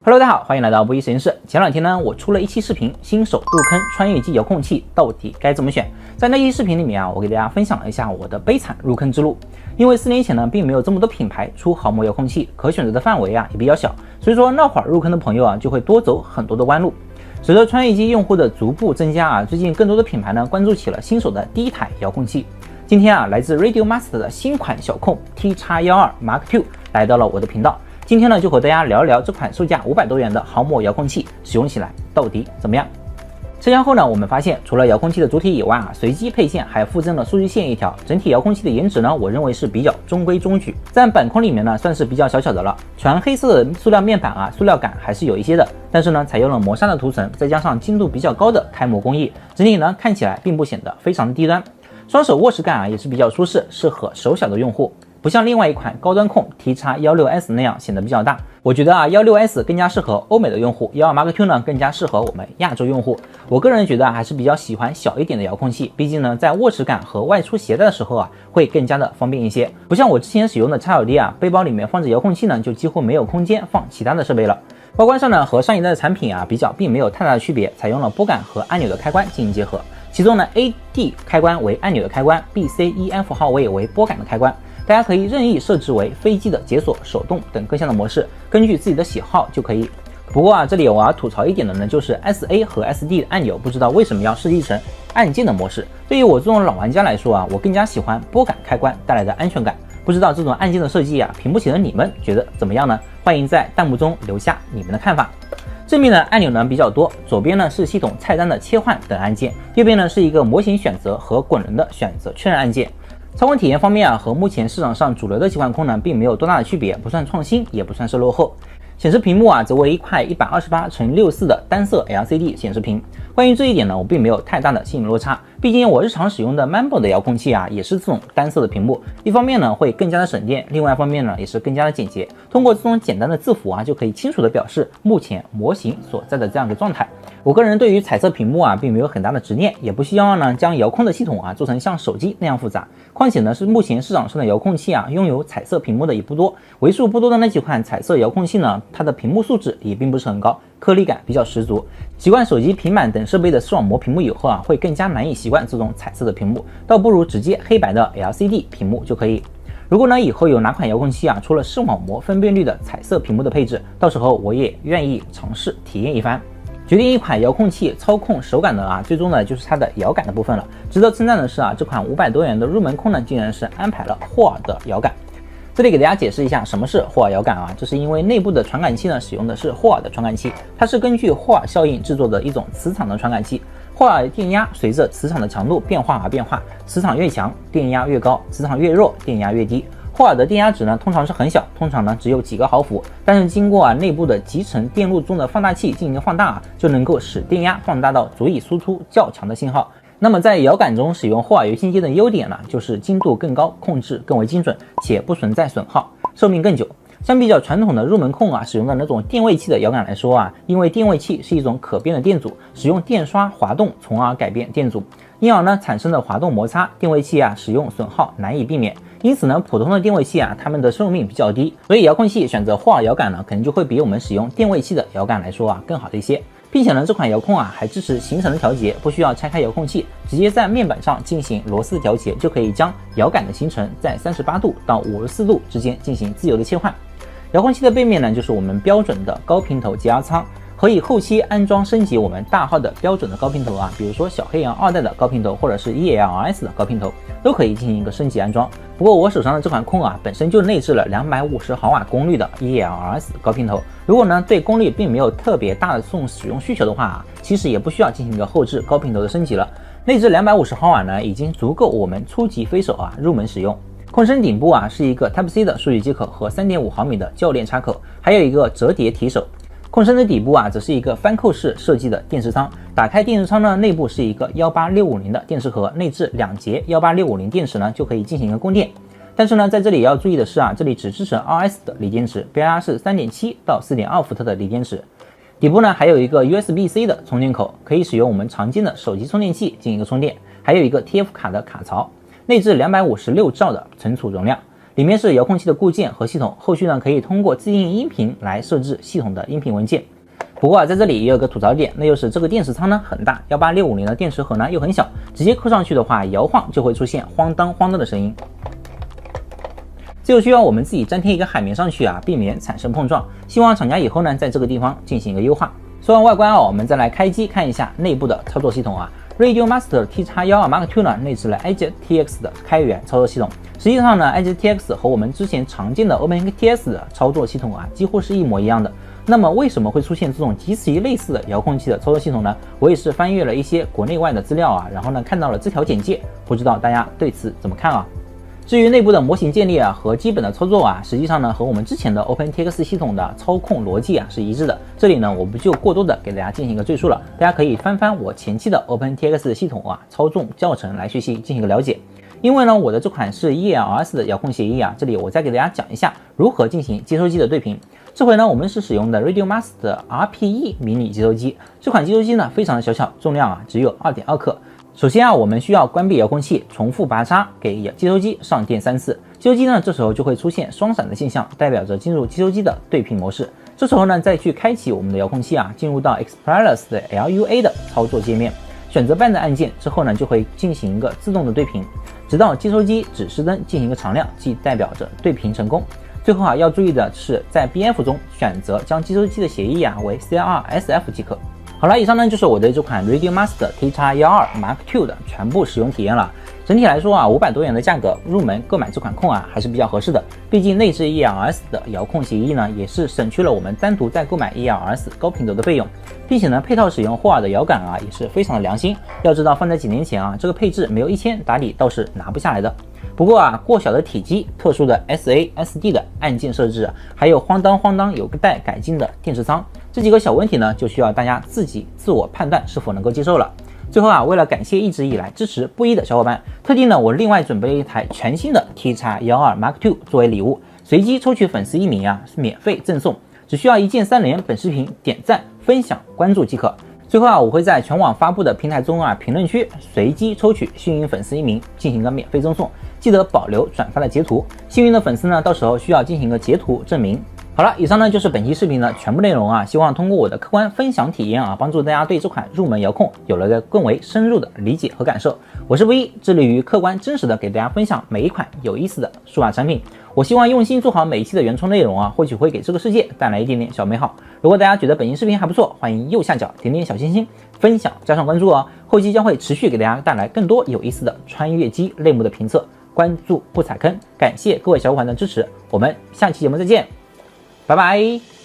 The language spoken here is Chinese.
Hello， 大家好，欢迎来到不一实验室。前两天呢，我出了一期视频，新手入坑穿越机遥控器到底该怎么选？在那期视频里面啊，我给大家分享了一下我的悲惨入坑之路。因为4年前呢，并没有这么多品牌出毫摩遥控器，可选择的范围啊也比较小，所以说那会儿入坑的朋友啊，就会多走很多的弯路。随着穿越机用户的逐步增加啊，最近更多的品牌呢关注起了新手的第一台遥控器。今天啊，来自 Radio Master 的新款小控 T-X12 Mark II 来到了我的频道。今天呢，就和大家聊一聊这款售价500多元的毫摩遥控器使用起来到底怎么样。拆箱后呢，我们发现除了遥控器的主体以外啊，随机配线还附赠了数据线一条。整体遥控器的颜值呢，我认为是比较中规中矩，在板框里面呢，算是比较小巧的了。全黑色的塑料面板啊，塑料感还是有一些的，但是呢，采用了磨砂的涂层，再加上精度比较高的开模工艺，整体呢看起来并不显得非常的低端。双手握持感啊也是比较舒适，适合手小的用户。不像另外一款高端控 T-X16S 那样显得比较大，我觉得啊 16S 更加适合欧美的用户，12 Mark II 呢更加适合我们亚洲用户。我个人觉得还是比较喜欢小一点的遥控器，毕竟呢在握持感和外出携带的时候啊会更加的方便一些。不像我之前使用的 XLD 啊，背包里面放着遥控器呢就几乎没有空间放其他的设备了。外观上呢和上一代的产品啊比较并没有太大的区别，采用了拨杆和按钮的开关进行结合。其中呢 AD 开关为按钮的开关， BCEF 号位为拨杆的开关。大家可以任意设置为飞机的解锁、手动等各项的模式，根据自己的喜好就可以。不过啊，这里我要吐槽一点的呢，就是 SA 和 SD 的按钮不知道为什么要设计成按键的模式。对于我这种老玩家来说啊，我更加喜欢拨杆开关带来的安全感。不知道这种按键的设计啊，屏幕前的你们觉得怎么样呢？欢迎在弹幕中留下你们的看法。正面的按钮呢比较多，左边呢是系统菜单的切换等按键，右边呢是一个模型选择和滚轮的选择确认按键。操控体验方面啊，和目前市场上主流的几款控呢，并没有多大的区别，不算创新，也不算是落后。显示屏幕啊，则为一块128×64的单色 LCD 显示屏。关于这一点呢，我并没有太大的心理落差，毕竟我日常使用的 Mambo 的遥控器啊，也是这种单色的屏幕。一方面呢，会更加的省电，另外一方面呢，也是更加的简洁。通过这种简单的字符啊，就可以清楚的表示目前模型所在的这样一个状态。我个人对于彩色屏幕啊，并没有很大的执念，也不希望呢将遥控的系统啊做成像手机那样复杂。况且呢，是目前市场上的遥控器啊，拥有彩色屏幕的也不多，为数不多的那几款彩色遥控器呢，它的屏幕素质也并不是很高，颗粒感比较十足。习惯手机、平板等设备的视网膜屏幕以后啊，会更加难以习惯这种彩色的屏幕，倒不如直接黑白的 LCD 屏幕就可以。如果呢以后有哪款遥控器啊出了视网膜分辨率的彩色屏幕的配置，到时候我也愿意尝试体验一番。决定一款遥控器操控手感的啊，最终呢就是它的摇杆的部分了。值得称赞的是啊，这款500多元的入门控呢，竟然是安排了霍尔的摇杆。这里给大家解释一下什么是霍尔摇杆啊，这是因为内部的传感器呢使用的是霍尔的传感器，它是根据霍尔效应制作的一种磁场的传感器。霍尔电压随着磁场的强度变化而变化，磁场越强，电压越高；磁场越弱，电压越低。霍尔的电压值呢，通常是很小，通常呢只有几个毫伏，但是经过内部的集成电路中的放大器进行放大就能够使电压放大到足以输出较强的信号。那么在摇杆中使用霍尔游戏机的优点呢，就是精度更高，控制更为精准，且不存在损耗，寿命更久。相比较传统的入门控啊，使用的那种电位器的摇杆来说啊，因为电位器是一种可变的电阻，使用电刷滑动，从而改变电阻，因而呢产生的滑动摩擦，电位器啊使用损耗难以避免。因此呢，普通的电位器啊，它们的寿命比较低，所以遥控器选择霍尔摇杆呢，可能就会比我们使用电位器的摇杆来说啊更好的一些。并且呢，这款遥控啊还支持行程的调节，不需要拆开遥控器，直接在面板上进行螺丝调节，就可以将摇杆的行程在38度到54度之间进行自由的切换。遥控器的背面呢，就是我们标准的高频头解压舱，可以后期安装升级我们大号的标准的高频头啊，比如说小黑羊2代的高频头，或者是 ELRS 的高频头，都可以进行一个升级安装。不过我手上的这款控啊，本身就内置了250毫瓦功率的 ELRS 高频头，如果呢对功率并没有特别大的这种使用需求的话啊，其实也不需要进行一个后置高频头的升级了。内置250毫瓦呢，已经足够我们初级飞手啊入门使用。控身顶部啊是一个 Type-C 的数据接口和3.5毫米的铰链插口，还有一个折叠提手。控身的底部啊则是一个翻扣式设计的电池仓，打开电池仓呢，内部是一个18650的电池盒，内置2节18650电池呢就可以进行一个供电。但是呢，在这里要注意的是啊，这里只支持 RS 的锂电池，标压是3.7到4.2伏特的锂电池。底部呢还有一个 USB-C 的充电口，可以使用我们常见的手机充电器进行一个充电，还有一个 TF 卡的卡槽，内置256兆的存储容量。里面是遥控器的固件和系统，后续呢可以通过自定义音频来设置系统的音频文件。不过在这里也有个吐槽点，那就是这个电池仓呢很大，18650的电池盒呢又很小，直接扣上去的话，摇晃就会出现晃当晃当的声音。这就需要我们自己粘贴一个海绵上去避免产生碰撞。希望厂家以后呢在这个地方进行一个优化。说完外观我们再来开机看一下内部的操作系统Radio Master T-X12 Mark II 呢内置了 EdgeTX 的开源操作系统。实际上呢 EdgeTX 和我们之前常见的 OpenKTS 的操作系统几乎是一模一样的。那么为什么会出现这种极其类似的遥控器的操作系统呢？我也是翻阅了一些国内外的资料然后呢看到了这条简介，不知道大家对此怎么看至于内部的模型建立和基本的操作实际上呢和我们之前的 OpenTX 系统的操控逻辑是一致的。这里呢我不就过多的给大家进行一个赘述了，大家可以翻翻我前期的 OpenTX 系统操纵教程来学习进行一个了解。因为呢我的这款是 ELS 的遥控协议这里我再给大家讲一下如何进行接收机的对频。这回呢我们是使用的 Radio Master 的 RPE 迷你接收机，这款接收机呢非常的小巧，重量只有 2.2 克。首先我们需要关闭遥控器，重复拔插，给接收机上电3次。接收机呢这时候就会出现双闪的现象，代表着进入接收机的对频模式。这时候呢再去开启我们的遥控器进入到 Express 的 LUA 的操作界面，选择 Band 按键之后呢就会进行一个自动的对频，直到接收机指示灯进行一个常亮，即代表着对频成功。最后要注意的是在 BF 中选择将接收机的协议为 CLR-SF 即可。好了，以上呢就是我对这款 Radio Master T-X12 Mark II 的全部使用体验了。整体来说500多元的价格入门购买这款控还是比较合适的，毕竟内置 ELS 的遥控协议呢也是省去了我们单独再购买 ELS 高频轴的费用，并且呢配套使用霍尔的摇杆也是非常的良心。要知道放在几年前这个配置没有1000打底倒是拿不下来的。不过过小的体积、特殊的 SASD 的按键设置，还有晃当有待改进的电池仓，这几个小问题呢就需要大家自己自我判断是否能够接受了。最后为了感谢一直以来支持布衣的小伙伴，特地呢我另外准备了一台全新的 T-X12 Mark II 作为礼物，随机抽取粉丝1名是免费赠送，只需要一键3连本视频点赞、分享、关注即可。最后我会在全网发布的平台中评论区随机抽取幸运粉丝1名进行个免费赠送，记得保留转发的截图，幸运的粉丝呢到时候需要进行个截图证明。好了，以上呢就是本期视频的全部内容希望通过我的客观分享体验帮助大家对这款入门遥控有了个更为深入的理解和感受。我是布衣，致力于客观真实的给大家分享每一款有意思的数码产品。我希望用心做好每一期的原创内容或许会给这个世界带来一点点小美好。如果大家觉得本期视频还不错，欢迎右下角点点小心心，分享加上关注后期将会持续给大家带来更多有意思的穿越机类目的评测，关注不踩坑。感谢各位小伙伴的支持，我们下期节目再见，拜拜。